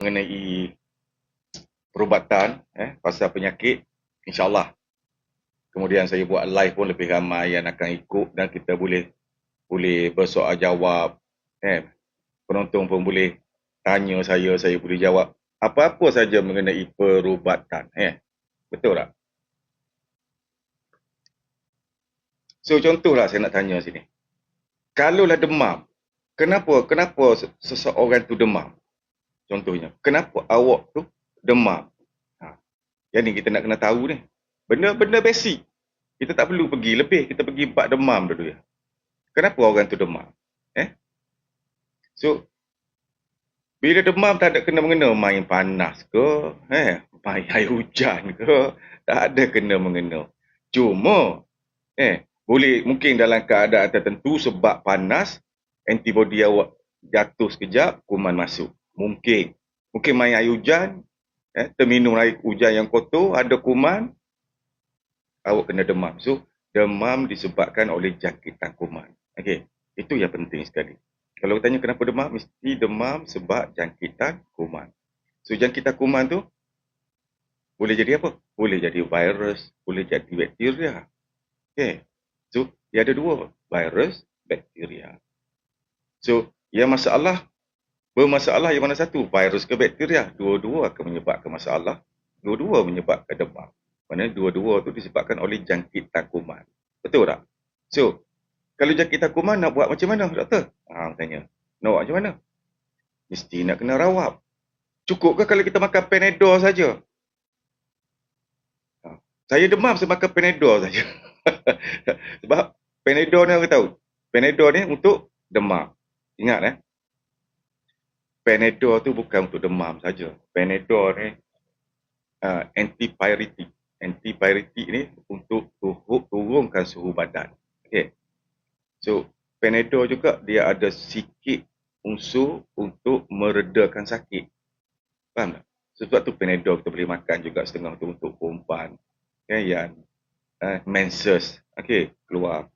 mengenai perubatan pasal penyakit, insyaAllah. Kemudian saya buat live pun lebih ramai yang akan ikut dan kita boleh bersoal jawab. Penonton pun boleh tanya saya boleh jawab apa-apa saja mengenai perubatan. Betul tak? So contohlah saya nak tanya sini. Kalaulah demam, kenapa seseorang tu demam? Contohnya, kenapa awak tu demam? Yang ni kita nak kena tahu ni. Benda-benda basic. Kita tak perlu pergi lebih, kita pergi bab demam dulu ya. Kenapa orang tu demam? So, bila demam tak ada kena-mengena main panas ke, main air hujan ke, tak ada kena-mengena. Cuma, boleh mungkin dalam keadaan tertentu sebab panas, antibody awak jatuh sekejap, kuman masuk. Mungkin main air hujan, terminum air hujan yang kotor, ada kuman, awak kena demam. So, demam disebabkan oleh jangkitan kuman. Okey, itu yang penting sekali. Kalau tanya kenapa demam, mesti demam sebab jangkitan kuman. So, jangkitan kuman tu boleh jadi apa? Boleh jadi virus, boleh jadi bakteria. Okey. So, dia ada dua, virus, bakteria. So, yang bermasalah yang mana satu? Virus ke bakteria? Dua-dua akan menyebabkan masalah. Dua-dua menyebabkan demam. Maksudnya dua-dua tu disebabkan oleh jangkitan kuman. Betul tak? So, kalau jangkitan kuman nak buat macam mana, doktor? Tanya. Nak buat macam mana? Mesti nak kena rawat. Cukup ke kalau kita makan Panadol saja? Saya demam saya makan Panadol saja. Sebab Panadol ni orang tahu. Panadol ni untuk demam. Ingat Panadol tu bukan untuk demam saja. Panadol ni antipyretik. Antipyretik ni untuk turunkan suhu badan. Okay. So, Panadol juga dia ada sikit unsur untuk meredakan sakit. Faham tak? Sebab tu Panadol kita boleh makan juga setengah tu untuk perempuan yang menses. Okey, keluar